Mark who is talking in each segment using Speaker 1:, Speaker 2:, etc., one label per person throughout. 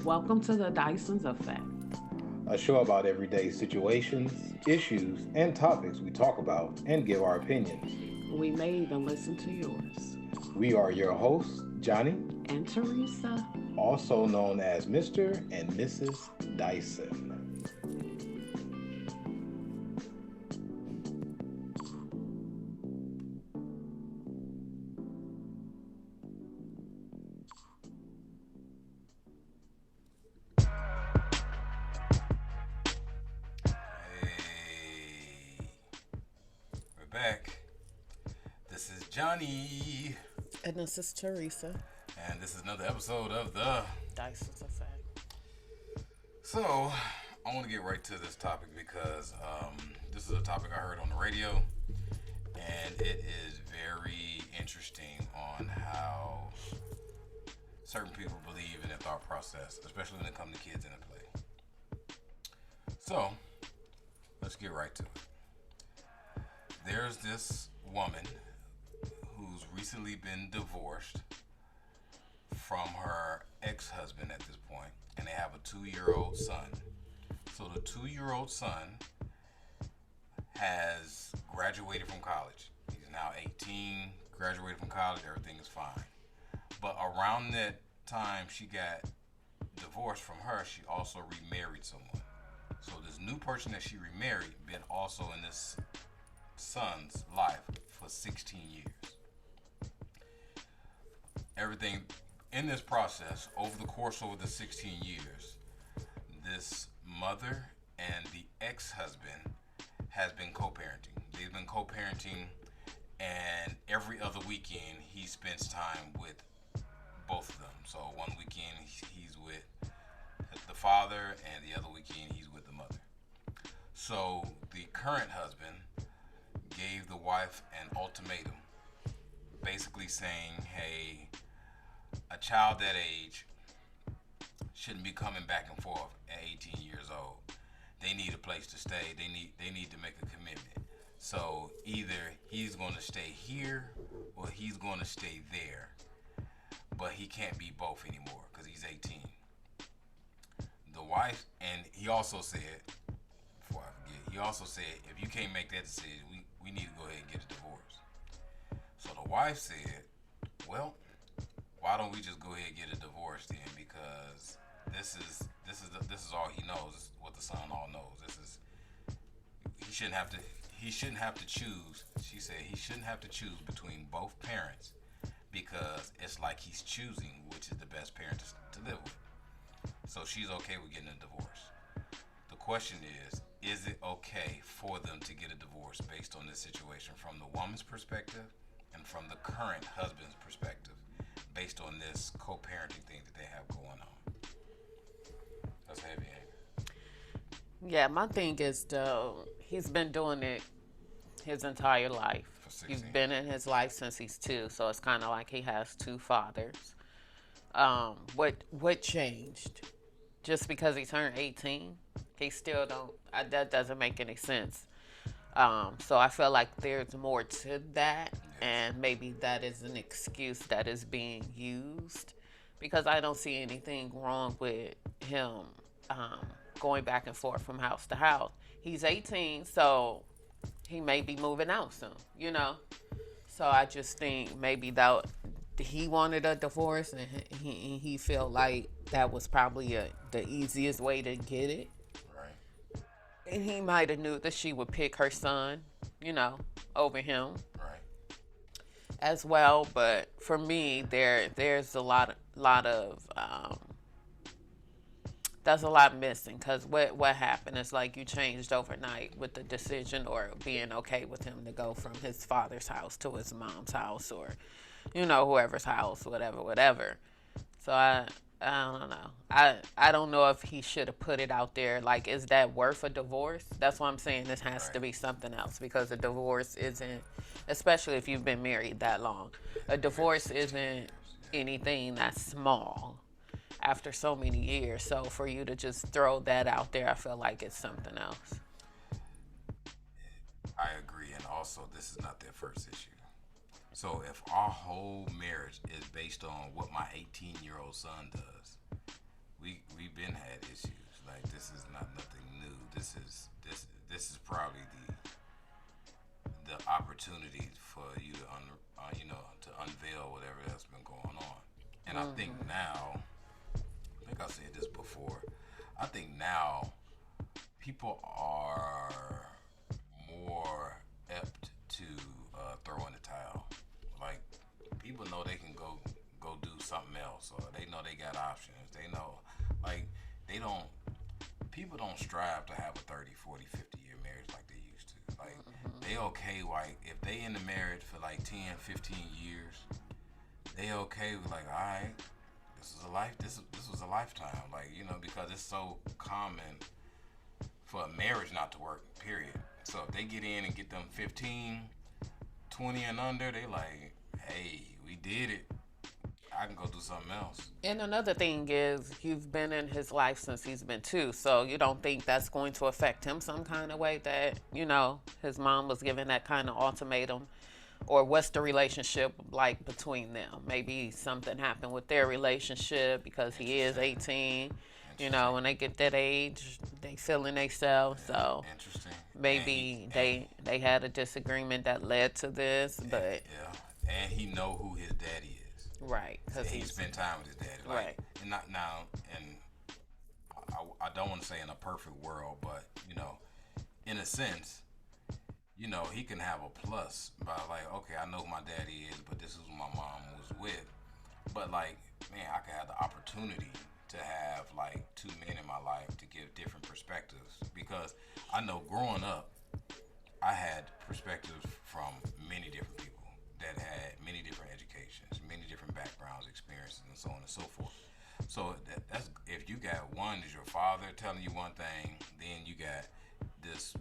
Speaker 1: Welcome to the Dyson's Effect.
Speaker 2: A show about everyday situations, issues, and topics we talk about and give our opinions.
Speaker 1: We may even listen to yours.
Speaker 2: We are your hosts, Johnny,
Speaker 1: And Theresa.
Speaker 2: also known as Mr. and Mrs. Dyson.
Speaker 3: Hey, we're back. This is Johnny,
Speaker 1: And this is Theresa.
Speaker 3: and this is another episode of the.
Speaker 1: Dyson's Effect.
Speaker 3: So, I want to get right to this topic because this is a topic I heard on the radio, and it is very interesting on how certain people believe in their thought process, especially when it comes to kids in the play. So, let's get right to it. There's this woman who's recently been divorced from her ex-husband at this point, and they have a 2-year-old son. So the 2-year-old son has graduated from college. He's now 18, graduated from college, everything is fine. But around that time she got divorced from her, she also remarried someone. So this new person that she remarried been also in this son's life for 16 years. Everything in this process, over the 16 years, this mother and the ex-husband has been co-parenting. They've been co-parenting, and every other weekend he spends time with both of them. So one weekend he's with the father, and the other weekend he's with the mother. So the current husband gave the wife an ultimatum, basically saying, hey, a child that age shouldn't be coming back and forth at 18 years old. They need a place to stay. They need to make a commitment. So either he's going to stay here or he's going to stay there. But he can't be both anymore because he's 18. The wife, and he also said, before I forget, he also said, if you can't make that decision, we need to go ahead and get a divorce. So the wife said, well, why don't we just go ahead and get a divorce then? Because this is all he knows. This is what the son all knows. He shouldn't have to choose. She said he shouldn't have to choose between both parents because it's like he's choosing which is the best parent to live with. So she's okay with getting a divorce. The question is it okay for them to get a divorce based on this situation from the woman's perspective and from the current husband's perspective, based on this co-parenting thing that they have going on? That's heavy, ain't it?
Speaker 1: Yeah, my thing is, though, he's been doing it his entire life.
Speaker 3: For
Speaker 1: He's
Speaker 3: 16.
Speaker 1: been in his life since he's 2, so it's kind of like he has 2 fathers. What changed? Just because he turned 18, he still don't. That doesn't make any sense. So I feel like there's more to that, and maybe that is an excuse that is being used because I don't see anything wrong with him going back and forth from house to house. He's 18, so he may be moving out soon. So I just think maybe that he wanted a divorce, and he felt like that was probably the easiest way to get it.
Speaker 3: Right.
Speaker 1: And he might have knew that she would pick her son, over him
Speaker 3: Right.
Speaker 1: as well. But for me, there's a lot of that's a lot missing because what happened is like you changed overnight with the decision or being okay with him to go from his father's house to his mom's house or whoever's house, whatever. So I don't know. I don't know if he should have put it out there. Like, is that worth a divorce? That's why I'm saying this has to be something else because a divorce isn't, especially if you've been married that long, a divorce isn't anything that's small after so many years. So for you to just throw that out there, I feel like it's something else.
Speaker 3: I agree, and also this is not their first issue. So if our whole marriage is based on what my 18-year-old son does, we been had issues. Like this is not nothing new. This is probably the opportunity for you to to unveil whatever that's been going on. And I think now, I think I said this before. I think now people are more apt to throw in the towel. Like people know they can go do something else, or they know they got options. They know, like they don't. People don't strive to have a 30, 40, 50-year marriage like they used to. Like they okay, like if they in the marriage for like 10, 15 years, they okay with like, all right, this is a life. This was a lifetime. Like because it's so common for a marriage not to work. Period. So if they get in and get them 15, 20 and under, they like, hey, we did it. I can go do something else.
Speaker 1: And another thing is, you've been in his life since he's been two, so you don't think that's going to affect him some kind of way that, his mom was given that kind of ultimatum? Or what's the relationship like between them? Maybe something happened with their relationship because he is 18. When they get that age, they feeling themselves. So
Speaker 3: Interesting.
Speaker 1: maybe they had a disagreement that led to this, but
Speaker 3: yeah, and he know who his daddy is.
Speaker 1: right, because
Speaker 3: he spent time with his daddy. Like,
Speaker 1: right.
Speaker 3: And not now, and I don't want to say in a perfect world, but in a sense, he can have a plus by like, okay, I know who my daddy is, but this is who my mom was with. But like, man, I could have the opportunity to have like two men in my life to give different perspectives, because I know growing up, I had perspectives from many different people that had many different educations, many different backgrounds, experiences, and so on and so forth. So that's if you got one is your father telling you one thing, then you got this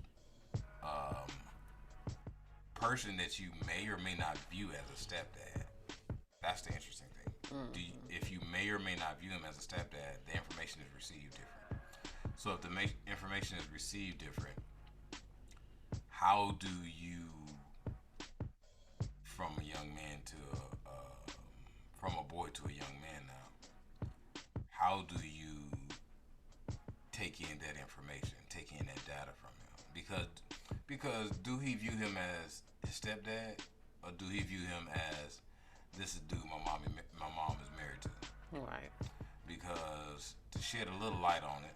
Speaker 3: person that you may or may not view as a stepdad. That's the interesting thing. If you may or may not view him as a stepdad, the information is received different. So if the information is received different, how do you, from a young man to from a boy to a young man now, how do you take in that information, take in that data from him? Because do he view him as his stepdad, or do he view him as this is dude my mom is married to?
Speaker 1: Right.
Speaker 3: Because to shed a little light on it,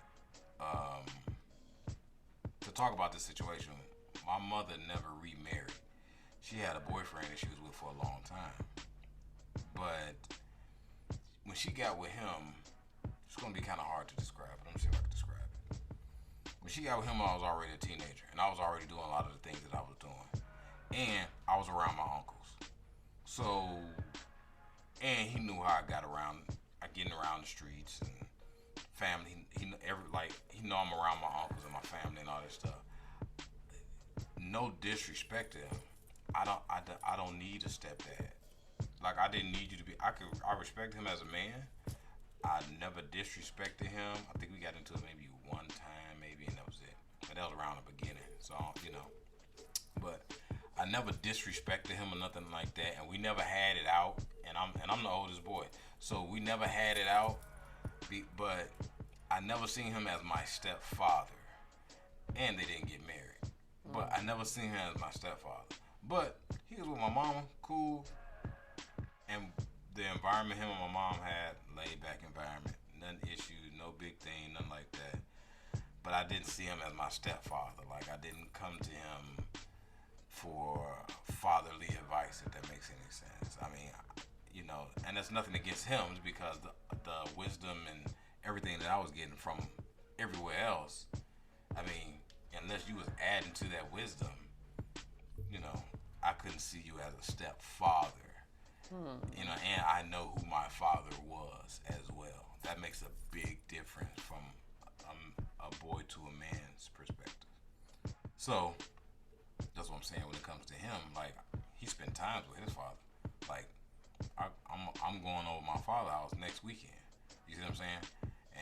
Speaker 3: to talk about this situation, my mother never remarried. She had a boyfriend that she was with for a long time. But when she got with him, it's going to be kind of hard to describe, but let me see if I can describe it. When she got with him, I was already a teenager, and I was already doing a lot of the things that I was doing. And I was around my uncles. So, and he knew how I got around, getting around the streets and family. He know I'm around my uncles and my family and all that stuff. No disrespect to him. I don't need a stepdad. Like, I didn't need you to be. I respect him as a man. I never disrespected him. I think we got into it maybe one time, maybe, and that was it. But that was around the beginning, so But I never disrespected him or nothing like that, and we never had it out. And I'm the oldest boy, so we never had it out. But I never seen him as my stepfather, and they didn't get married. But I never seen him as my stepfather. But he was with my mama, cool, and the environment him and my mom had, laid back environment, nothing issues, no big thing, nothing like that. But I didn't see him as my stepfather. Like, I didn't come to him for fatherly advice, if that makes any sense. I mean, and that's nothing against him, because the wisdom and everything that I was getting from everywhere else, I mean, unless you was adding to that wisdom, I couldn't see you as a stepfather. And I know who my father was as well. That makes a big difference from a boy to a man's perspective. So that's what I'm saying when it comes to him. Like, he spent times with his father. Like, I'm going over my father's house next weekend. You see what I'm saying?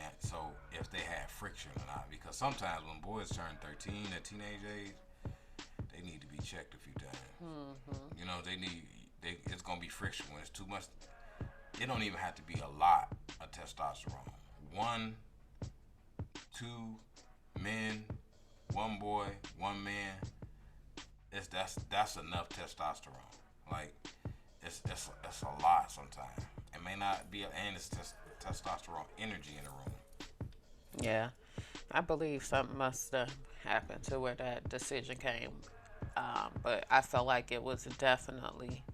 Speaker 3: And so if they had friction or not, because sometimes when boys turn 13 at teenage age, they need to be checked a few times. It's gonna be friction when it's too much. It don't even have to be a lot of testosterone. One two men, one boy, one man, that's enough testosterone. Like it's a lot sometimes. It may not be, and it's testosterone energy in the room.
Speaker 1: Yeah, I believe something must have happened to where that decision came. But I felt like it was definitely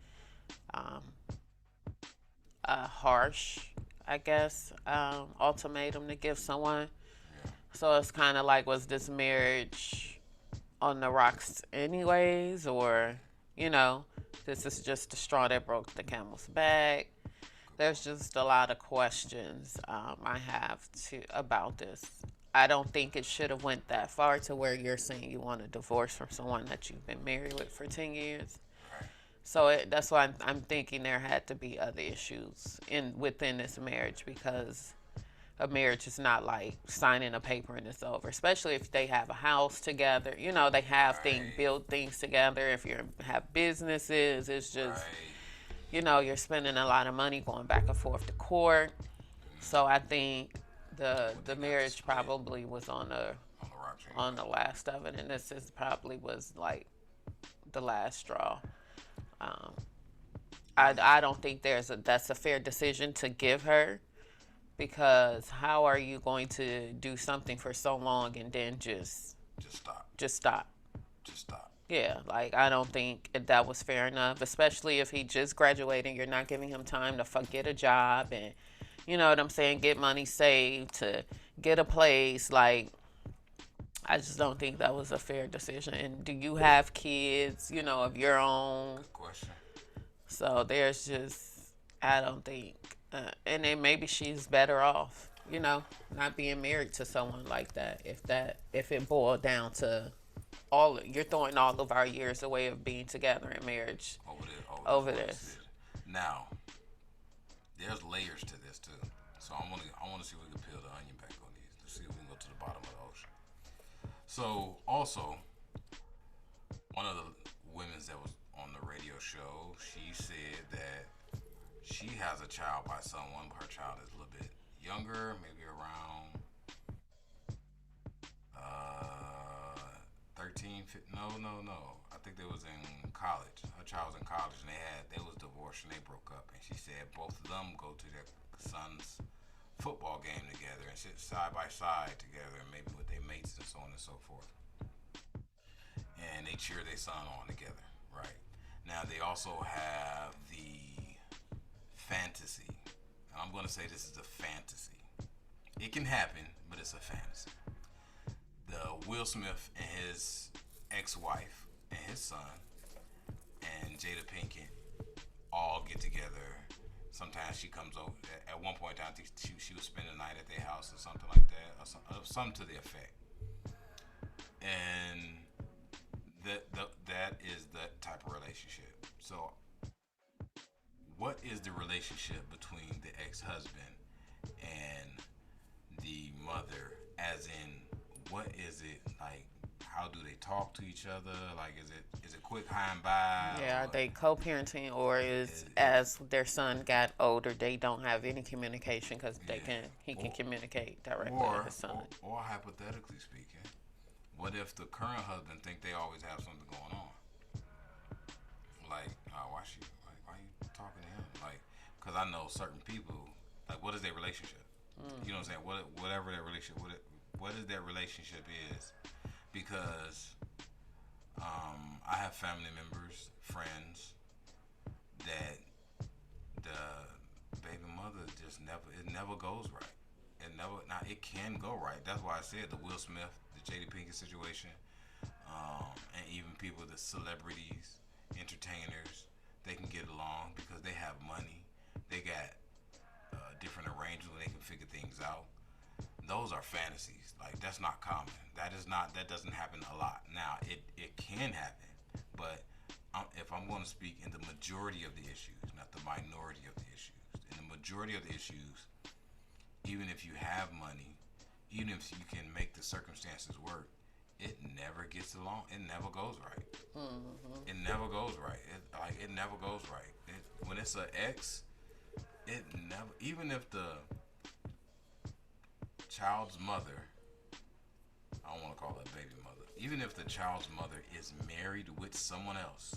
Speaker 1: um, a harsh, I guess, ultimatum to give someone.
Speaker 3: Yeah.
Speaker 1: So it's kind of like, was this marriage on the rocks, anyways, or, you know, this is just the straw that broke the camel's back? There's just a lot of questions I have to about this. I don't think it should have went that far to where you're saying you want a divorce from someone that you've been married with for 10 years.
Speaker 3: Right.
Speaker 1: So that's why I'm thinking there had to be other issues within this marriage, because a marriage is not like signing a paper and it's over. Especially if they have a house together, you know, they have
Speaker 3: Right.
Speaker 1: build things together. If you have businesses, it's just,
Speaker 3: Right.
Speaker 1: you know, you're spending a lot of money going back and forth to court. So I think the
Speaker 3: Got to
Speaker 1: marriage
Speaker 3: split
Speaker 1: probably was
Speaker 3: on the rocks
Speaker 1: on
Speaker 3: anyway.
Speaker 1: the last of it, and this is probably was like the last straw. Um, I don't think that's a fair decision to give her, because how are you going to do something for so long and then
Speaker 3: Just stop.
Speaker 1: just stop?
Speaker 3: Just stop.
Speaker 1: Yeah, like I don't think that was fair enough, especially if he just graduated. You're not giving him time to get a job and, you know what I'm saying, get money saved to get a place. Like, I just don't think that was a fair decision. And do you have kids, you know, of your own?
Speaker 3: Good question.
Speaker 1: So there's just, I don't think, and then maybe she's better off, you know, not being married to someone like that. If it boiled down to you're throwing all of our years away of being together in marriage over this.
Speaker 3: Now, there's layers to this too. So I want to see if we can peel the onion back on these to see if we can go to the bottom of the ocean. So also, one of the women that was on the radio show, she said that she has a child by someone, but her child is a little bit younger, maybe around 13, 15, no. I think they was in college. Her child was in college, and they was divorced and they broke up. And she said both of them go to their son's football game together and sit side by side together, and maybe with their mates and so on and so forth. And they cheer their son on together, right? Now they also have the fantasy. And I'm going to say this is a fantasy. It can happen, but it's a fantasy. The Will Smith and his ex-wife and his son and Jada Pinkett all get together. Sometimes she comes over. At one point, I think she was spending the night at their house or something like that, or something to the effect. And that is that type of relationship. So, what is the relationship between the ex-husband and the mother? As in, what is it like? How do they talk to each other? Like, is it quick high and by?
Speaker 1: Yeah, are they co-parenting, or is
Speaker 3: Is-
Speaker 1: as their son got older, they don't have any communication because he can
Speaker 3: Or-
Speaker 1: communicate directly
Speaker 3: or,
Speaker 1: with his son?
Speaker 3: or hypothetically speaking, what if the current husband think they always have something going on? Like, why you talking to him? Like, cause I know certain people. Like, what is their relationship? You know what I'm saying? Whatever their relationship, what is their relationship is? Because I have family members, friends that the baby mother just never goes right. It can go right. That's why I said the Will Smith, the Jada Pinkett situation, and even people, the celebrities, entertainers, they can get along because they have money. They got different arrangements where they can figure things out. Those are fantasies. Like, that's not common. That doesn't happen a lot. Now it can happen, but if I'm going to speak in the majority of the issues, not the minority of the issues, in the majority of the issues, even if you have money, even if you can make the circumstances work, it never gets along. It never goes right.
Speaker 1: Mm-hmm.
Speaker 3: It never goes right. It never goes right. When it's an ex, it never. Even if the child's mother I want to call her a baby mother. Even if the child's mother is married with someone else,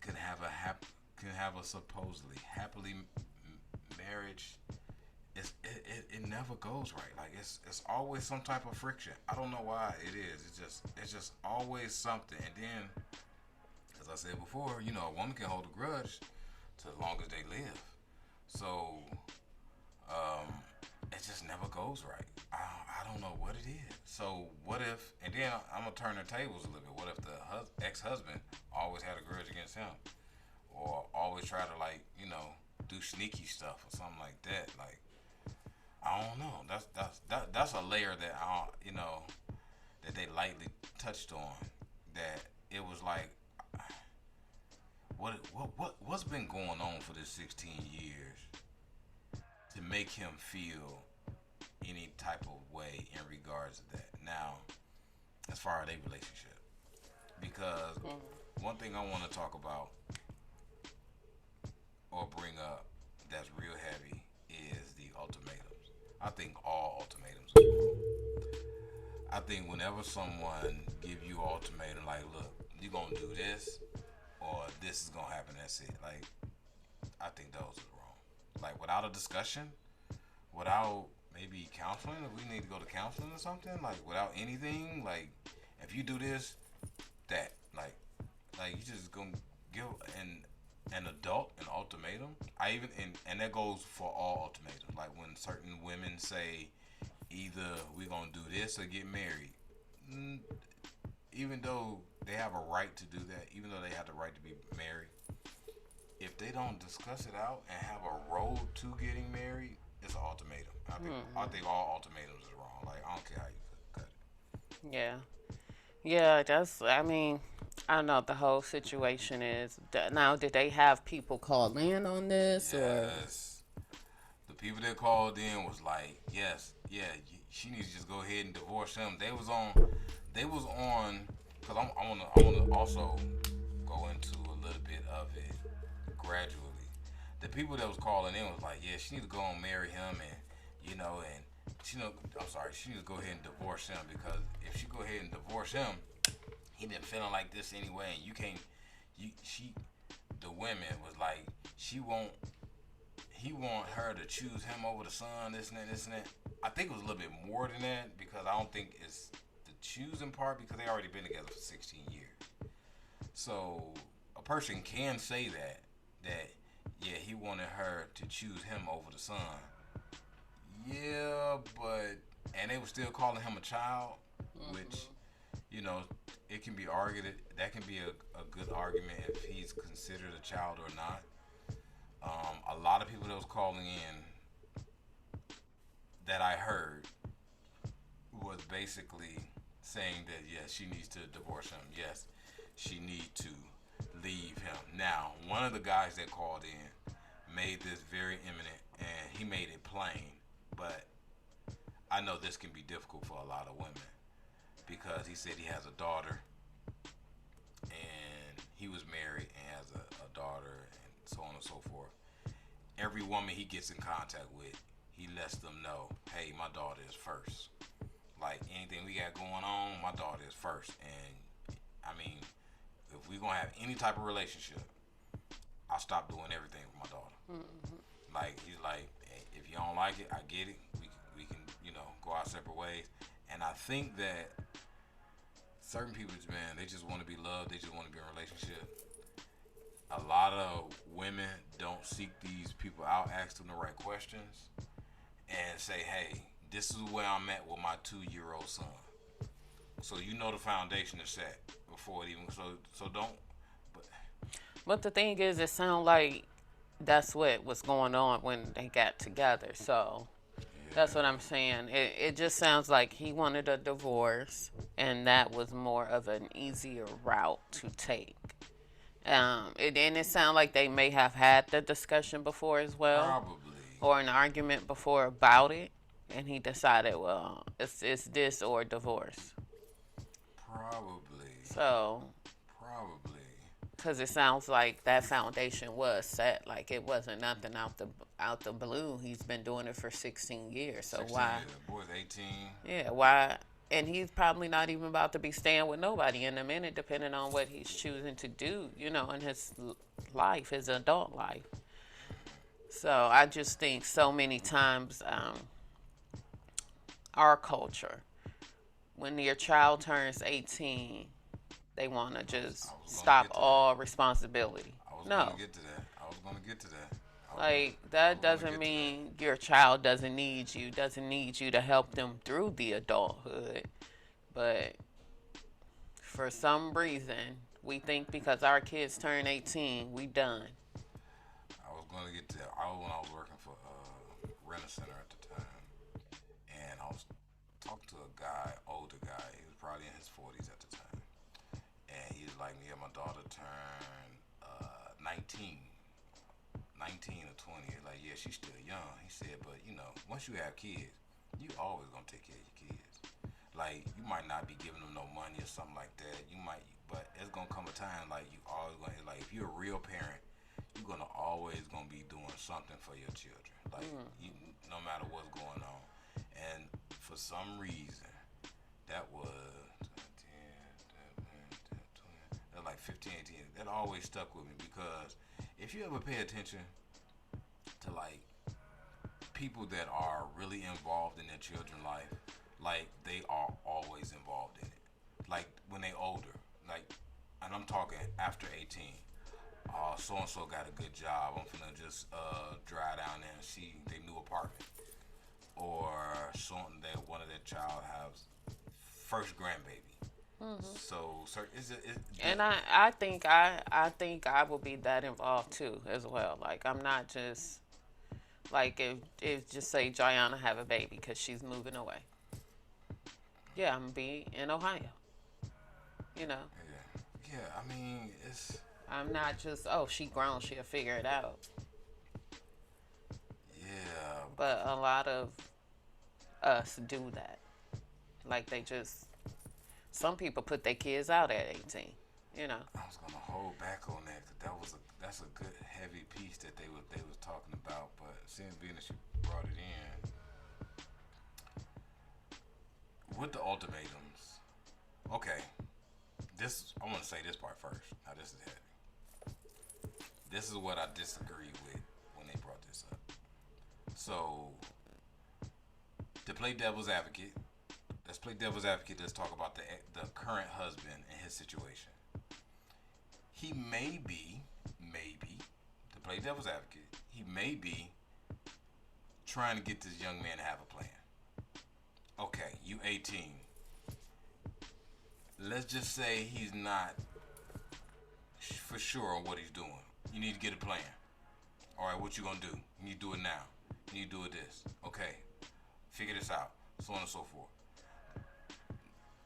Speaker 3: can have a supposedly happily marriage. It never goes right. Like it's always some type of friction. I don't know why it is. It's just always something. And then, as I said before, a woman can hold a grudge to as long as they live. So um, it just never goes right. I don't know what it is. So what if? And then I'm gonna turn the tables a little bit. What if the ex-husband always had a grudge against him, or always try to do sneaky stuff or something like that? Like I don't know. That's a layer that that they lightly touched on. That it was like what's been going on for this 16 years to make him feel any type of way in regards to that. Now, as far as their relationship, because one thing I want to talk about or bring up that's real heavy is the ultimatums. I think all ultimatums are wrong. I think whenever someone give you an ultimatum, like, look, you're gonna do this, or this is gonna happen, that's it. Like, I think those are wrong. Like, without a discussion, without maybe counseling, if we need to go to counseling or something, like, without anything, like, if you do this, that, like you just gonna give an adult an ultimatum. And that goes for all ultimatums. Like when certain women say, either we're gonna do this or get married, even though they have a right to do that, even though they have the right to be married, if they don't discuss it out and have a road to getting married, it's an ultimatum. I think all ultimatums is wrong. Like I don't care how you cut it.
Speaker 1: Yeah. Yeah, I mean, I don't know what the whole situation is. Now, did they have people call in on this?
Speaker 3: Yes. The people that called in was like, yes, yeah, she needs to just go ahead and divorce him. They was on, because I wanna also go into a little bit of it gradually. The people that was calling in was like, yeah, she needs to go and marry him, and she needs to go ahead and divorce him, because if she go ahead and divorce him, he been feeling like this anyway, and the women was like, he want her to choose him over the son, this and that. I think it was a little bit more than that, because I don't think it's the choosing part, because they already been together for 16 years. So a person can say that yeah, he wanted her to choose him over the son. Yeah, and they were still calling him a child, which, it can be argued that can be a good argument if he's considered a child or not. A lot of people that was calling in that I heard was basically saying that yes, she needs to divorce him. Yes, she needs to leave him. Now, one of the guys that called in made this very imminent, and he made it plain. But I know this can be difficult for a lot of women, because he said he has a daughter, and he was married and has a daughter, and so on and so forth. Every woman he gets in contact with, he lets them know, hey, my daughter is first. Like, anything we got going on, my daughter is first. And, I mean, if we're going to have any type of relationship, I'll stop doing everything for my daughter. Like, he's like, hey, if you don't like it, I get it. We can, go our separate ways. And I think that certain people, man, they just want to be loved. They just want to be in a relationship. A lot of women don't seek these people out, ask them the right questions, and say, hey, this is where I'm at with my 2-year-old son. So the foundation is set before it even, so don't.
Speaker 1: But the thing is, it sounds like that's what was going on when they got together. So that's what I'm saying. It just sounds like he wanted a divorce, and that was more of an easier route to take. And it sounds like they may have had the discussion before as well.
Speaker 3: Probably.
Speaker 1: Or an argument before about it. And he decided, well, it's this or divorce.
Speaker 3: Probably.
Speaker 1: So.
Speaker 3: Probably.
Speaker 1: Because it sounds like that foundation was set. Like, it wasn't nothing out the blue. He's been doing it for 16 years. So
Speaker 3: 16
Speaker 1: why?
Speaker 3: Years. The boy's 18.
Speaker 1: Yeah, why? And he's probably not even about to be staying with nobody in a minute, depending on what he's choosing to do, in his life, his adult life. So I just think so many times our culture, when your child turns 18, they want to just
Speaker 3: I was gonna
Speaker 1: stop
Speaker 3: get to that.
Speaker 1: all responsibility.
Speaker 3: I was
Speaker 1: No.
Speaker 3: gonna get to that. I was gonna get to that.
Speaker 1: Like,
Speaker 3: I
Speaker 1: that
Speaker 3: was gonna
Speaker 1: doesn't
Speaker 3: get to that.
Speaker 1: mean your child doesn't need you to help them through the adulthood. But for some reason, we think because our kids turn 18, we done.
Speaker 3: I was gonna get to that. When I was working for Rent Center at the time, and I was talking to a guy, older guy. He was probably in his 40s at the time, and he was like, "Yeah, my daughter turned 19, 19 or 20." He's like, "Yeah, she's still young." He said, "But once you have kids, you always gonna take care of your kids. Like, you might not be giving them no money or something like that. You might, but it's gonna come a time like you always gonna like if you're a real parent, you're gonna always gonna be doing something for your children. Like, no matter what's going on." And for some reason, that was 10, 20, that like 15, 18. That always stuck with me because if you ever pay attention to like people that are really involved in their children's life, like they are always involved in it. Like when they older, like, and I'm talking after 18. So and so got a good job. I'm finna just drive down there and see their new apartment, or something that one of their child has first grandbaby. So, sir,
Speaker 1: And I think I will be that involved too as well. Like, I'm not just like, if just say Gianna have a baby because she's moving away. Yeah, I'm gonna be in Ohio. You know,
Speaker 3: yeah, yeah. I mean, it's
Speaker 1: I'm not just, oh, she grown, she'll figure it out.
Speaker 3: yeah.
Speaker 1: But a lot of us do that. Like, some people put their kids out at 18. You know.
Speaker 3: I was gonna hold back on that because that's a good heavy piece that they was talking about. But since being that you brought it in with the ultimatums, okay. I want to say this part first. Now this is heavy. This is what I disagree with when they brought this up. So, to play devil's advocate, let's play devil's advocate. Let's talk about the current husband and his situation. He maybe, to play devil's advocate, he may be trying to get this young man to have a plan. Okay, you 18. Let's just say he's not for sure on what he's doing. You need to get a plan. All right, what you gonna do? You need to do it now. You need to do it this. Okay, figure this out. So on and so forth.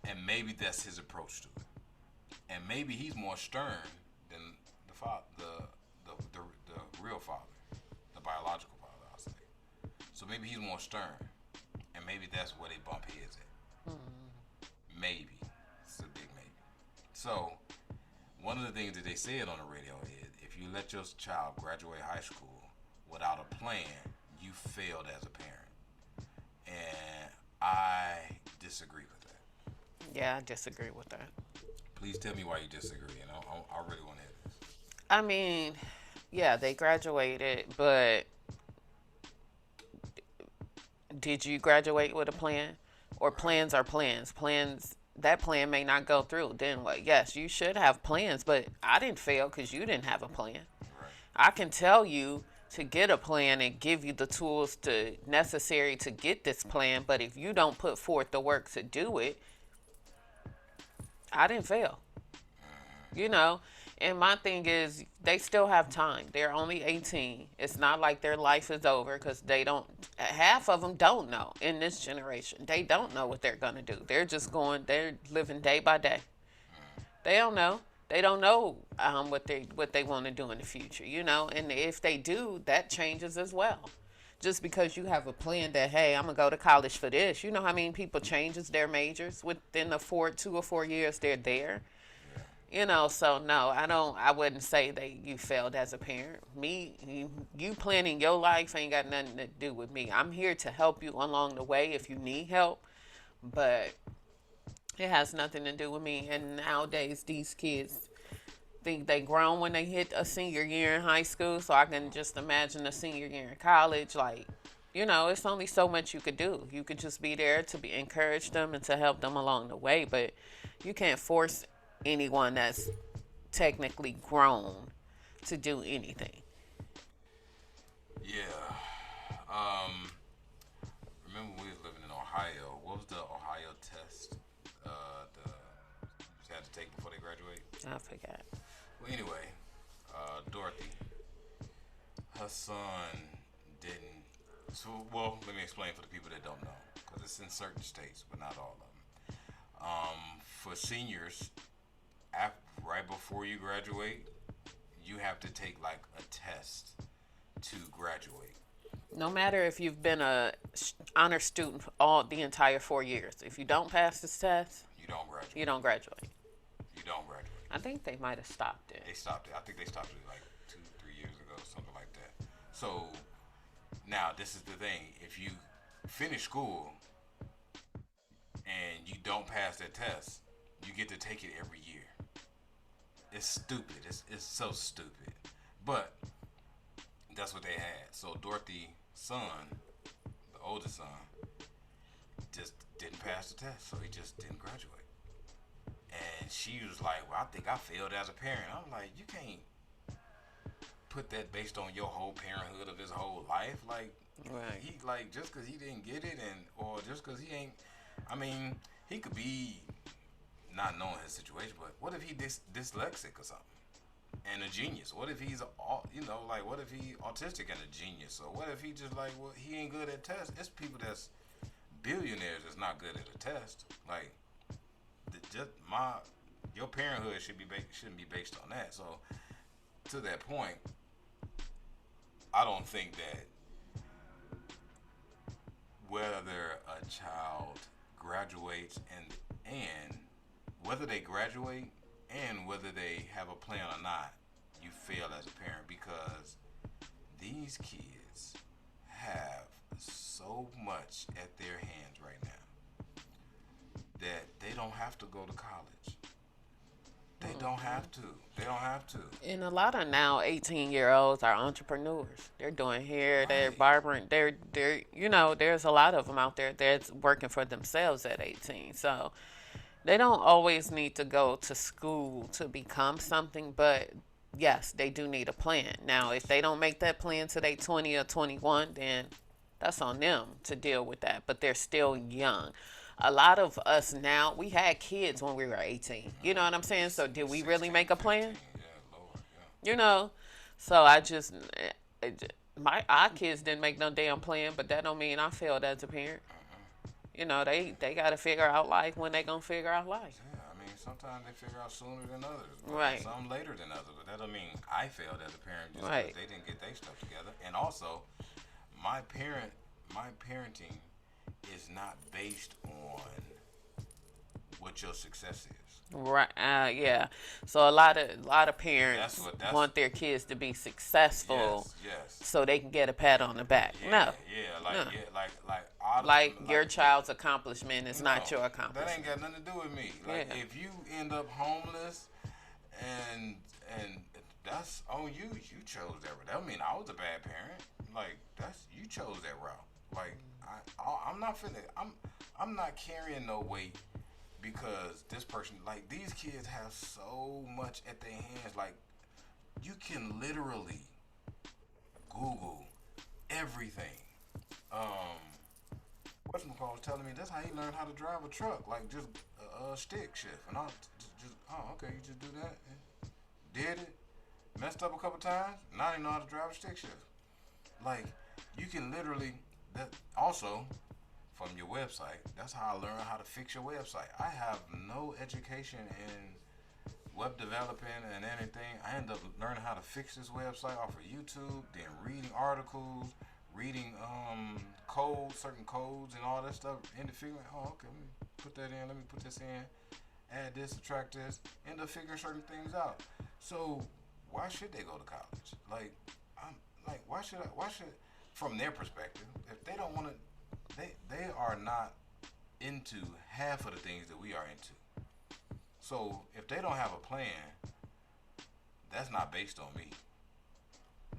Speaker 3: And maybe that's his approach to it. And maybe he's more stern than the father, the real father, the biological father, I'll say. So maybe he's more stern, and maybe that's where they bump heads at. Maybe it's a big maybe. So one of the things that they said on the radio is, if you let your child graduate high school without a plan, you failed as a parent. And I disagree with that.
Speaker 1: Yeah, I disagree with that.
Speaker 3: Please tell me why you disagree, and I really want to hear this.
Speaker 1: I mean, yeah, they graduated, but did you graduate with a plan? Or plans are plans. Plans, that plan may not go through. Then what? Yes, you should have plans, but I didn't fail because you didn't have a plan.
Speaker 3: Right.
Speaker 1: I can tell you to get a plan and give you the tools necessary to get this plan, but if you don't put forth the work to do it, I didn't fail. You know, and my thing is, they still have time. They're only 18. It's not like their life is over, because half of them don't know in this generation. They don't know what they're going to do. They're living day by day. They don't know. They don't know what they want to do in the future, and if they do, that changes as well. Just because you have a plan that, hey, I'm going to go to college for this, you know how many people changes their majors within the 2 or 4 years they're there? So no, I wouldn't say that you failed as a parent. You planning your life ain't got nothing to do with me. I'm here to help you along the way if you need help, but It has nothing to do with me. And nowadays, these kids think they grown when they hit a senior year in high school. So I can just imagine a senior year in college. Like, it's only so much you could do. You could just be there to be encourage them and to help them along the way. But you can't force anyone that's technically grown to do anything.
Speaker 3: Yeah. Um, Remember we was living in Ohio. What was the Ohio test? The you had to take before they graduate.
Speaker 1: I forgot.
Speaker 3: Well, anyway, Dorothy, her son didn't. So, well, let me explain for the people that don't know, because it's in certain states, but not all of them. For seniors, right before you graduate, you have to take like a test to graduate.
Speaker 1: No matter if you've been a honor student all the entire 4 years, if you don't pass this test,
Speaker 3: You don't graduate.
Speaker 1: you don't graduate.
Speaker 3: You don't graduate.
Speaker 1: I think they might have stopped it.
Speaker 3: They stopped it. I think they stopped it like 2, 3 years ago, something like that. So now this is the thing: if you finish school and you don't pass that test, you get to take it every year. It's stupid. It's so stupid. But that's what they had. So Dorothy's son, the oldest son, just didn't pass the test, so he just didn't graduate. And she was like, "Well, I think I failed as a parent." I'm like, "You can't put that based on your whole parenthood of his whole life. Like,
Speaker 1: Right.
Speaker 3: he like just because he didn't get it, and or just because he ain't. I mean, he could be not knowing his situation, but what if he dyslexic or something and a genius? What if he's like what if he autistic and a genius? Or what if he just like well he ain't good at tests? It's people that's billionaires that's not good at a test. Like just your parenthood shouldn't be based on that. So to that point, I don't think that whether a child graduates and whether they graduate and whether they have a plan or not, you fail as a parent because these kids have so much at their hands right now that they don't have to go to college. They don't have to. They don't have to.
Speaker 1: And a lot of now 18-year-olds are entrepreneurs. They're doing hair, they're
Speaker 3: Right.
Speaker 1: barbering, there's a lot of them out there that's working for themselves at 18. So they don't always need to go to school to become something, but yes, they do need a plan. Now, if they don't make that plan till they 20 or 21, then that's on them to deal with that. But they're still young. A lot of us now, we had kids when we were 18. You know what I'm saying? So did we really
Speaker 3: 16,
Speaker 1: make a plan?
Speaker 3: 15. Yeah, Lord. Yeah.
Speaker 1: You know? So I just, my our kids didn't make no damn plan, but that don't mean I failed as a parent. They got to figure out life when they gonna figure out life.
Speaker 3: Yeah, I mean, sometimes they figure out sooner than others, but
Speaker 1: Right.
Speaker 3: some later than others. But that don't mean I failed as a parent just because
Speaker 1: Right.
Speaker 3: they didn't get their stuff together. And also, my parenting is not based on what your success is.
Speaker 1: Right. Yeah. So a lot of parents
Speaker 3: That's
Speaker 1: want their kids to be successful
Speaker 3: Yes, yes.
Speaker 1: so they can get a pat on the back.
Speaker 3: Yeah,
Speaker 1: No.
Speaker 3: yeah, like
Speaker 1: No.
Speaker 3: yeah,
Speaker 1: Like your child's accomplishment is not
Speaker 3: no,
Speaker 1: your
Speaker 3: that
Speaker 1: accomplishment.
Speaker 3: ain't got nothing to do with me. Like
Speaker 1: Yeah.
Speaker 3: if you end up homeless and that's on you. You chose that route. That don't mean I was a bad parent. Like that's you chose that route. Like I'm not finna. I'm not carrying no weight because this person. Like these kids have so much at their hands. Like you can literally Google everything. Whatchamacallit was telling me that's how he learned how to drive a truck, like just a stick shift, and I just oh okay, you just do that, did it, messed up a couple times, now you know how to drive a stick shift. Like you can literally that also from your website. That's how I learned how to fix your website. I have no education in web developing and anything. I ended up learning how to fix this website off of YouTube, then reading articles, reading codes, certain codes and all that stuff, and figuring, oh okay, let me put that in, let me put this in, add this, subtract this, end up figuring certain things out. So why should they go to college? Like I'm like why should from their perspective, if they don't want to they are not in into half of the things that we are into. So if they don't have a plan, that's not based on me.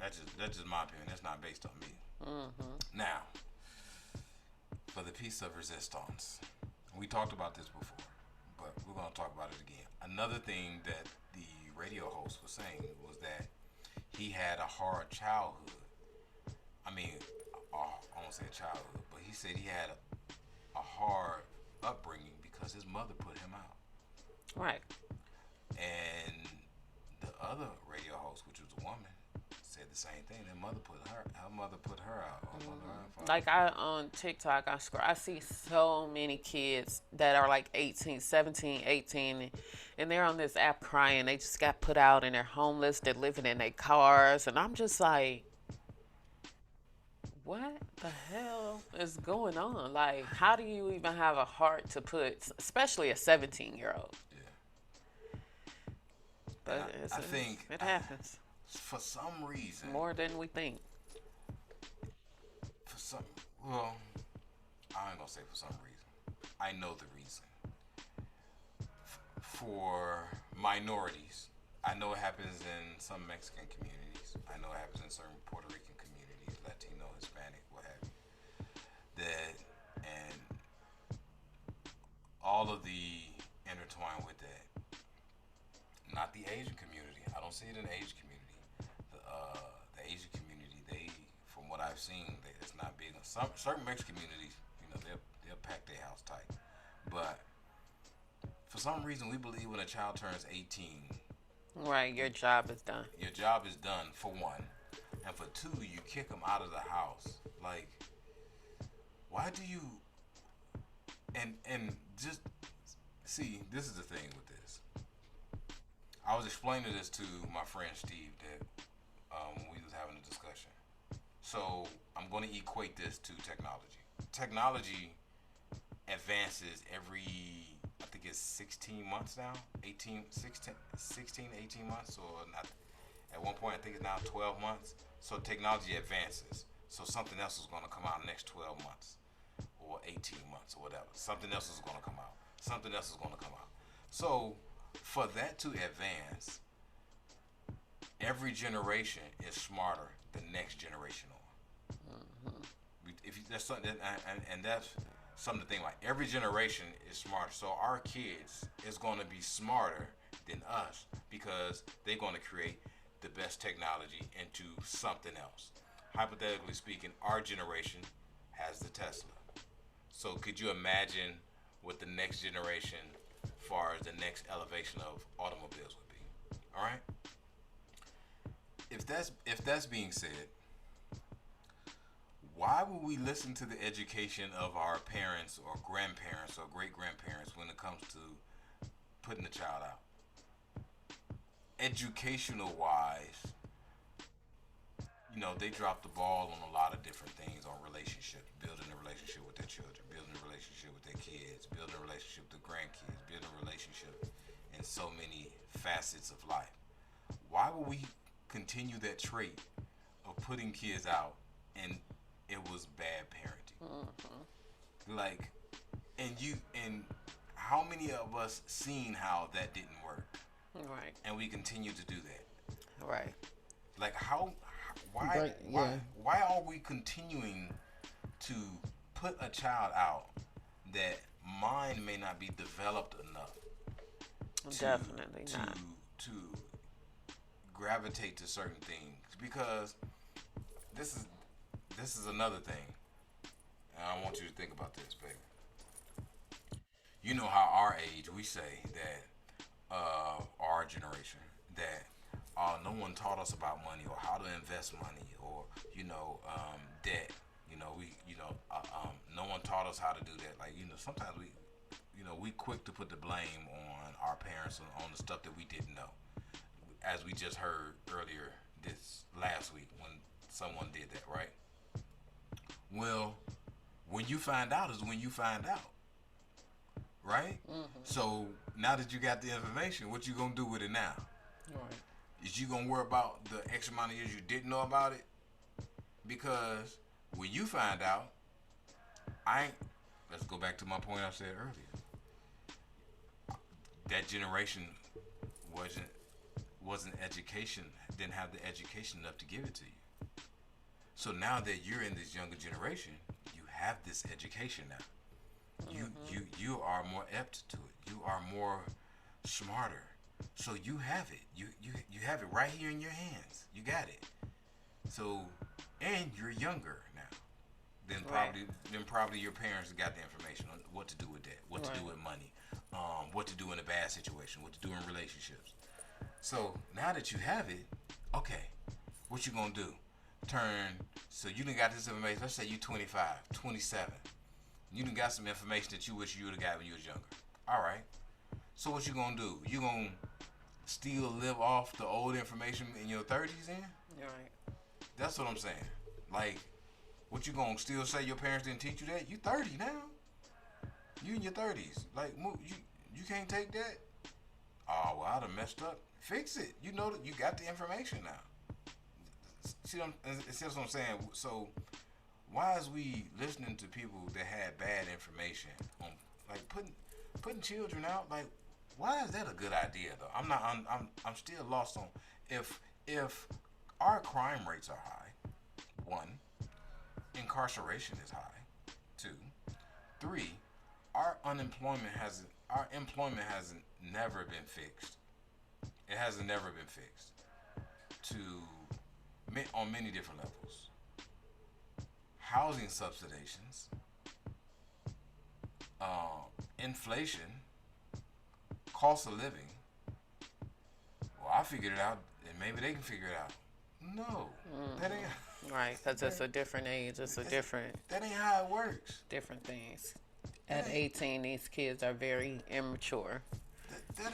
Speaker 3: That's just my opinion. That's not based on me. Now, for the piece of resistance, we talked about this before, but we're going to talk about it again. Another thing that the radio host was saying was that he had a hard childhood. I mean, I won't say childhood, but he said he had a hard upbringing because his mother put him out.
Speaker 1: Right.
Speaker 3: And the other radio host, which was a woman, said the same thing. Her mother put her out.
Speaker 1: Like on TikTok, I see so many kids that are like 18, 17, 18, and they're on this app crying. They just got put out and they're homeless. They're living in their cars. And I'm just like, what the hell is going on? Like, how do you even have a heart to put, especially a 17-year-old?
Speaker 3: Yeah.
Speaker 1: But
Speaker 3: I think
Speaker 1: it happens.
Speaker 3: For some reason.
Speaker 1: More than we think.
Speaker 3: Well, I ain't gonna say for some reason. I know the reason. For minorities, I know it happens in some Mexican communities. I know it happens in certain Puerto Rican communities, Latino, Hispanic, what have you. That, and all of the intertwined with that. Not the Asian community. I don't see it in the Asian community. The Asian community, from what I've seen, it's not big. Certain Mexican communities, they'll pack their house tight. But for some reason, we believe when a child turns 18,
Speaker 1: right, your job is done.
Speaker 3: Your job is done, for one, and for two, you kick them out of the house. Like, why do you? And just see, this is the thing with this. I was explaining this to my friend Steve that we was having a discussion. So I'm going to equate this to technology. Technology advances every, I think it's 16 months now, 18 months, or not. At one point, I think it's now 12 months. So technology advances. So something else is going to come out in the next 12 months or 18 months or whatever. Something else is going to come out. Something else is going to come out. So for that to advance, every generation is smarter than next generation on. If you, that's something, and that's something to think about. Every generation is smarter. So our kids is going to be smarter than us because they're going to create the best technology into something else. Hypothetically speaking, our generation has the Tesla. So could you imagine what the next generation, as far as the next elevation of automobiles would be? All right. If that's being said, why would we listen to the education of our parents or grandparents or great-grandparents when it comes to putting the child out? Educational-wise, they drop the ball on a lot of different things on relationships, building a relationship with their children, building a relationship with their kids, building a relationship with their grandkids, building a relationship in so many facets of life. Why would we continue that trait of putting kids out and it was bad parenting? Like, and how many of us seen how that didn't work?
Speaker 1: Right.
Speaker 3: And we continue to do that.
Speaker 1: Right.
Speaker 3: Like, why are we continuing to put a child out that mind may not be developed enough
Speaker 1: Definitely not.
Speaker 3: To gravitate to certain things? Because this is another thing, and I want you to think about this, baby. You know how our age, we say that our generation, that no one taught us about money or how to invest money or debt. No one taught us how to do that. Like, sometimes we quick to put the blame on our parents on the stuff that we didn't know, as we just heard earlier this last week when someone did that, right? Well, when you find out is when you find out, right? So now that you got the information, what you gonna do with it now?
Speaker 1: Right.
Speaker 3: Is you gonna worry about the extra amount of years you didn't know about it? Because when you find out, let's go back to my point I said earlier. That generation wasn't wasn't education, didn't have the education enough to give it to you. So now that you're in this younger generation, you have this education now. You are more apt to it. You are more smarter. So you have it. You have it right here in your hands. You got it. So and you're younger now. Then probably your parents got the information on what to do with that, what to do with money, what to do in a bad situation, what to do in relationships. So now that you have it, okay, what you gonna do? So you done got this information. Let's say you 25, 27. You done got some information that you wish you would have got when you was younger. All right. So what you gonna do? You gonna still live off the old information in your 30s then?
Speaker 1: Right.
Speaker 3: That's what I'm saying. Like, what you gonna still say your parents didn't teach you that? You 30 now. You in your 30s. Like, you can't take that? Oh, well, I done messed up. Fix it. You know that you got the information now. See what I'm saying? So, why is we listening to people that had bad information on, like, putting children out? Like, why is that a good idea though? I'm still lost on if our crime rates are high. 1, incarceration is high. 2, 3, our employment hasn't never been fixed. It hasn't never been fixed on many different levels. Housing subsidizations, inflation, cost of living. Well, I figured it out, and maybe they can figure it out. No, that ain't
Speaker 1: Right, because it's a different age. It's a different.
Speaker 3: That ain't how it works.
Speaker 1: Different things. At 18, these kids are very immature.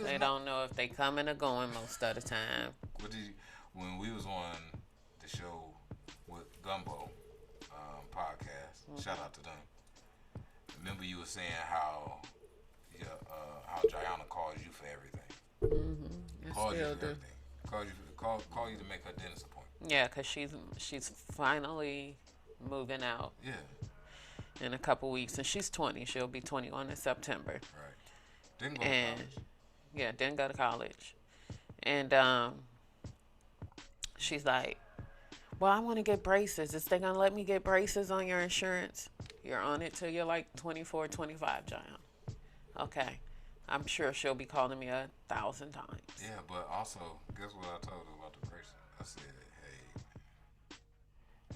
Speaker 1: They
Speaker 3: not,
Speaker 1: don't know if they coming or going most of the time.
Speaker 3: When we was on the show with Gumbo podcast, shout out to them. Remember you were saying how Gianna calls you for everything. Calls you for everything. Call you to make her dentist appointment.
Speaker 1: Yeah, because she's finally moving out.
Speaker 3: Yeah.
Speaker 1: In a couple weeks, and she's 20. She'll be 21 in September.
Speaker 3: Right. Didn't go to college.
Speaker 1: Yeah, didn't go to college. And she's like, well, I want to get braces. Is they going to let me get braces on your insurance? You're on it till you're like 24, 25, John. Okay. I'm sure she'll be calling me 1,000 times.
Speaker 3: Yeah, but also, guess what I told her about the braces? I said, hey,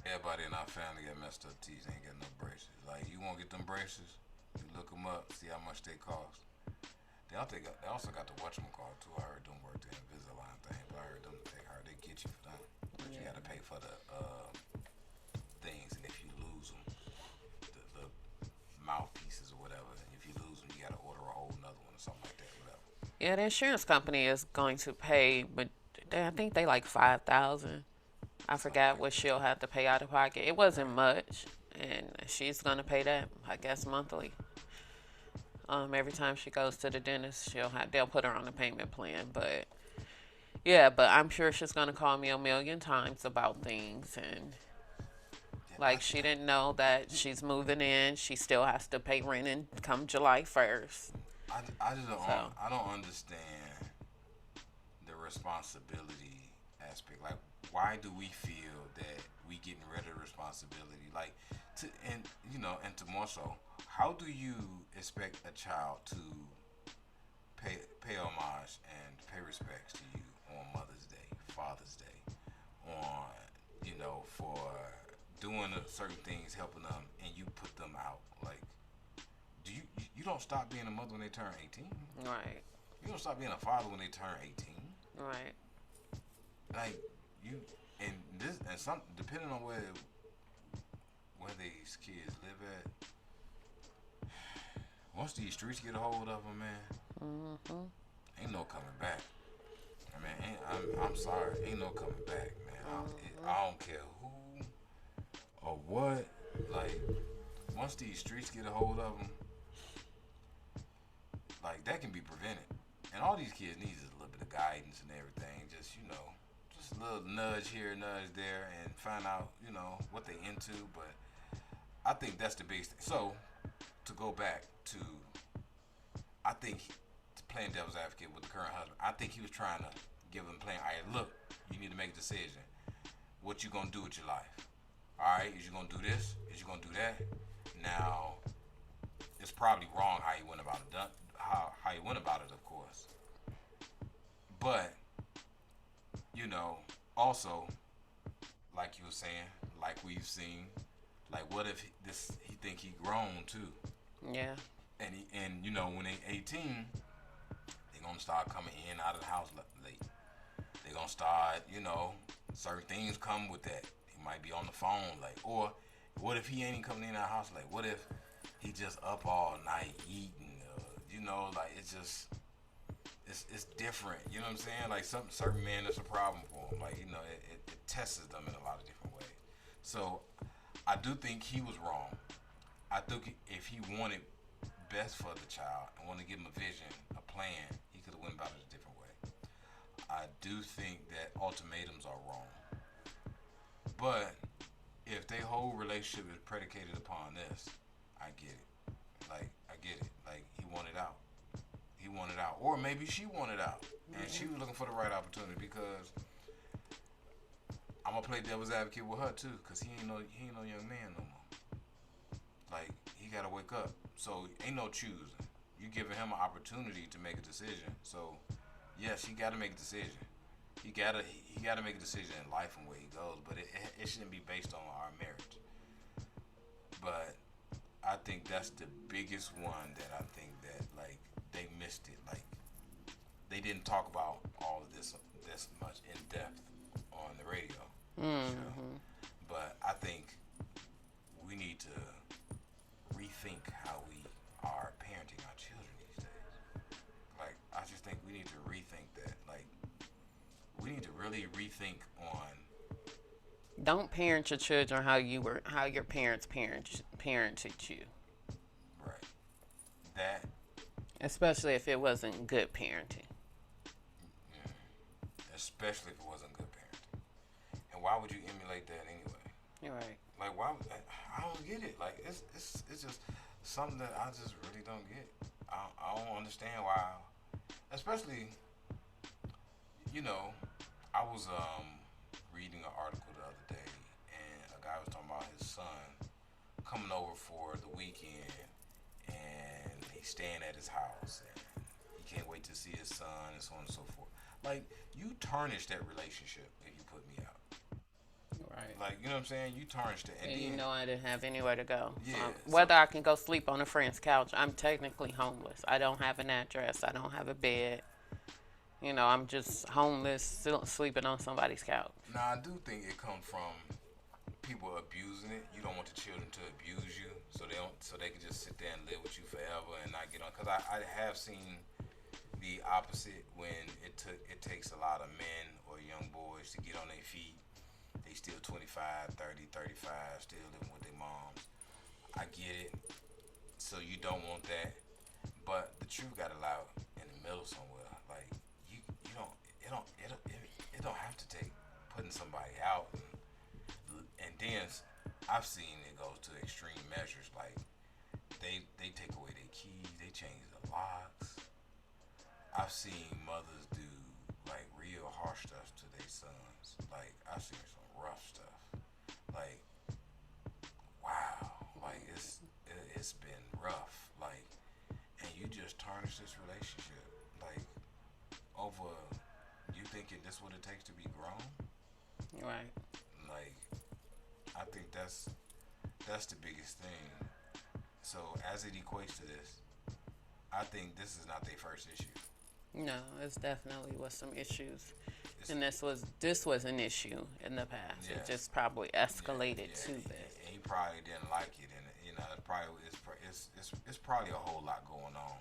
Speaker 3: everybody in our family got messed up teeth, ain't got no braces. Like, you want to get them braces? You look them up, see how much they cost. They also got the whatchamacallit too. I heard them work the Invisalign thing, but I heard them they get you for that. But you got to pay for the things, and if you lose them, the mouthpieces or whatever, and if you lose them, you got to order a whole nother one or something like that, whatever.
Speaker 1: Yeah, the insurance company is going to pay, but I think they like $5,000. I forgot what she'll have to pay out of pocket. It wasn't much, and she's gonna pay that, I guess, monthly. Every time she goes to the dentist, they'll put her on a payment plan. But yeah, but I'm sure she's gonna call me a million times about things, and like she didn't know that she's moving in. She still has to pay rent and come July 1st.
Speaker 3: I just I don't understand the responsibility aspect. Like, why do we feel that we getting rid of responsibility? Like, and to more so, how do you expect a child to pay homage and pay respects to you on Mother's Day, Father's Day, on for doing certain things, helping them, and you put them out? Like, do you don't stop being a mother when they turn 18?
Speaker 1: Right.
Speaker 3: You don't stop being a father when they turn 18.
Speaker 1: Right.
Speaker 3: Like, some depending on where these kids live at, once these streets get a hold of them, man, ain't no coming back. I mean, I'm sorry, ain't no coming back, man. I don't care who or what. Like, once these streets get a hold of them, like, that can be prevented. And all these kids need is a little bit of guidance and everything. Just a little nudge here, nudge there, and find out, what they into. But I think that's the biggest thing. So, to go back to, I think, playing devil's advocate with the current husband, I think he was trying to give him playing, all right, look, you need to make a decision. What you gonna do with your life? All right, is you gonna do this? Is you gonna do that? Now, it's probably wrong how he went about it, how he went about it, of course. But, also, like you were saying, like we've seen, like what if he think he grown too?
Speaker 1: Yeah.
Speaker 3: And when they 18, they gonna start coming in and out of the house late. They gonna start, certain things come with that. He might be on the phone late. Or what if he ain't coming in our house late? What if he just up all night eating? Like it's different. You know what I'm saying? Like certain men, that's a problem for him. Like it tests them in a lot of different ways. So I do think he was wrong. I think if he wanted best for the child and wanted to give him a vision, a plan, he could have went about it a different way. I do think that ultimatums are wrong. But if their whole relationship is predicated upon this, I get it. Like, I get it. Like, he wanted out. He wanted out. Or maybe she wanted out. And she was looking for the right opportunity, because I'm going to play devil's advocate with her, too, because he ain't no young man no more. Like, he got to wake up. So, ain't no choosing. You giving him an opportunity to make a decision. So, yes, he got to make a decision. He got to make a decision in life and where he goes, but it shouldn't be based on our marriage. But I think that's the biggest one that I think that, like, they missed it. Like, they didn't talk about all of this much in depth on the radio show. But I think we need to rethink how we are parenting our children these days. Like, I just think we need to rethink that. Like, we need to really rethink on.
Speaker 1: Don't parent your children how your parents parented you.
Speaker 3: Right. That.
Speaker 1: Especially if it wasn't good parenting.
Speaker 3: Especially if it wasn't good parenting. And why would you emulate that anyway?
Speaker 1: You're right.
Speaker 3: Like, why? I don't get it. Like, it's just something that I just really don't get. I don't understand why. Especially, I was reading an article the other day, and a guy was talking about his son coming over for the weekend, and he's staying at his house, and he can't wait to see his son, and so on and so forth. Like, you tarnish that relationship if you put me out.
Speaker 1: Right.
Speaker 3: Like, you know what I'm saying? You tarnished it.
Speaker 1: And then, I didn't have anywhere to go.
Speaker 3: Yeah.
Speaker 1: Whether I can go sleep on a friend's couch, I'm technically homeless. I don't have an address. I don't have a bed. I'm just homeless, sleeping on somebody's couch.
Speaker 3: Now, I do think it comes from people abusing it. You don't want the children to abuse you, so they can just sit there and live with you forever and not get on. Because I have seen the opposite, when it takes a lot of men or young boys to get on their feet. They still 25, 30, 35, still living with their moms. I get it. So you don't want that. But the truth got to lie in the middle somewhere. Like, it don't have to take putting somebody out. And then I've seen it goes to extreme measures. Like, they take away their keys, they change the locks. I've seen mothers do, like, real harsh stuff to their sons. Like, I've seen some rough stuff. Like, wow. Like, it's been rough. Like, and you just tarnish this relationship. Like, over, you thinking this what it takes to be grown?
Speaker 1: Right.
Speaker 3: Like, I think that's the biggest thing. So, as it equates to this, I think this is not their first issue.
Speaker 1: No, it's definitely was some issues, and this was an issue in the past.
Speaker 3: Yeah.
Speaker 1: It just probably escalated to this.
Speaker 3: He probably didn't like it, and it's probably a whole lot going on.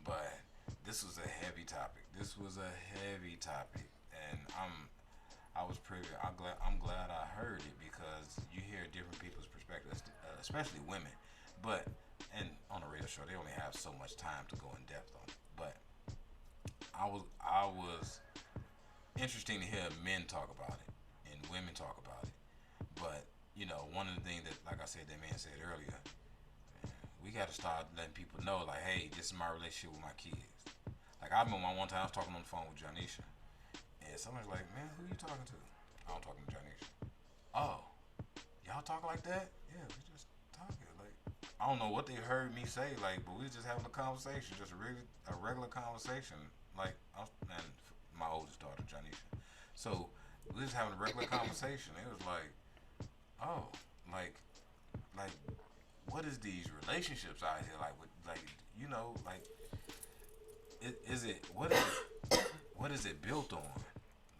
Speaker 3: But this was a heavy topic. And I'm glad I heard it, because you hear different people's perspectives, especially women. And on a radio show, they only have so much time to go in depth on it. But I was interesting to hear men talk about it and women talk about it. But one of the things that, like I said, that man said earlier, we we got to start letting people know, like, hey, this is my relationship with my kids. Like, I remember one time I was talking on the phone with Janisha, and somebody's like, man, who you talking to? I'm talking to Janisha. Oh, y'all talk like that? Yeah, we just talking. Like, I don't know what they heard me say, like, but we was just having a conversation, just a regular conversation. Like, and my oldest daughter, Janisha. So, we was having a regular conversation. It was like, oh, like, what is these relationships out here like? With like, like, what is it built on?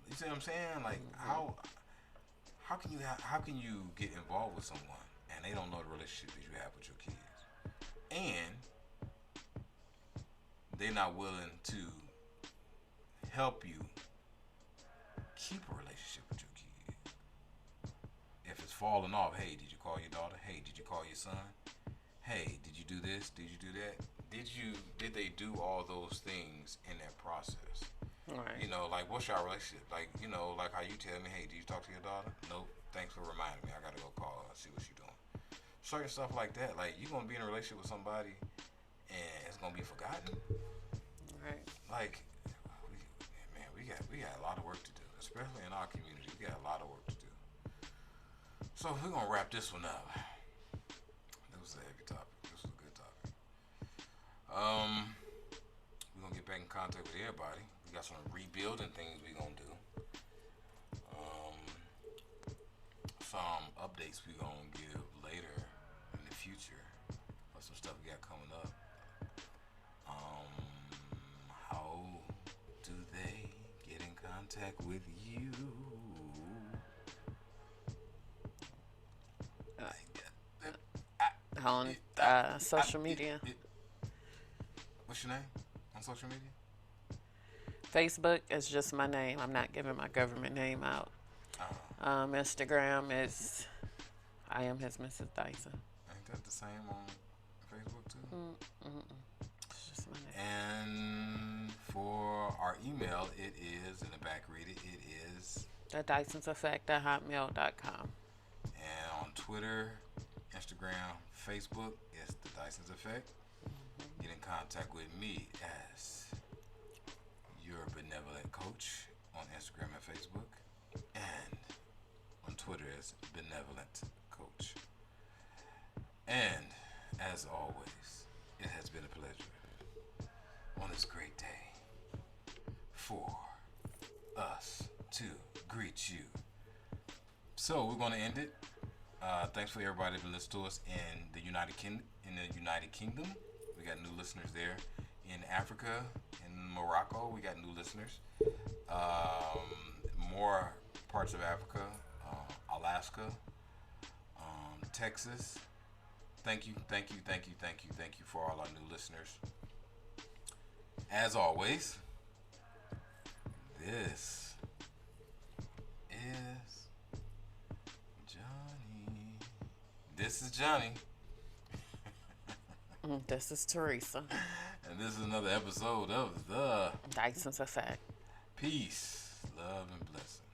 Speaker 3: You see what I'm saying? Like, how can you get involved with someone and they don't know the relationship that you have with your kids, and they're not willing to help you keep a relationship with your kids? If it's falling off, hey, did you call your daughter? Hey, did you call your son? Hey, did you do this? Did you do that? Did they do all those things in that process?
Speaker 1: Right.
Speaker 3: Like, what's your relationship? Like, like how you tell me, hey, do you talk to your daughter? Nope. Thanks for reminding me. I gotta go call her and see what she's doing. Certain stuff like that. Like, you're gonna be in a relationship with somebody and it's gonna be forgotten.
Speaker 1: Right.
Speaker 3: Like, we got a lot of work to do, especially in our community. We got a lot of work to do. So we're gonna wrap this one up. That was a heavy topic. This was a good topic. We're gonna get back in contact with everybody. We got some rebuilding things we're gonna do. Some updates we're gonna give later in the future of some stuff we got coming up. How do they get in contact with you?
Speaker 1: On social media.
Speaker 3: What's your name on social media?
Speaker 1: Facebook is just my name. I'm not giving my government name out. Instagram is I am his Mrs. Dyson.
Speaker 3: Ain't that the same on Facebook too?
Speaker 1: It's just my name.
Speaker 3: And for our email, it is, in the back read it is
Speaker 1: The Dyson's Effect at hotmail.com.
Speaker 3: And on Twitter, Instagram, Facebook, it's The Dyson's Effect. Get in contact with me as your benevolent coach on Instagram and Facebook, and on Twitter as Benevolent Coach. And as always, it has been a pleasure on this great day for us to greet you. So we're going to end it. Thanks for everybody that listened to us in the United Kingdom. We got new listeners there. In Africa, in Morocco, we got new listeners. More parts of Africa, Alaska, Texas. Thank you for all our new listeners. As always, this is Johnny. This is Johnny.
Speaker 1: This is Theresa.
Speaker 3: And this is another episode of The
Speaker 1: Dyson's Effect.
Speaker 3: Peace, love, and blessings.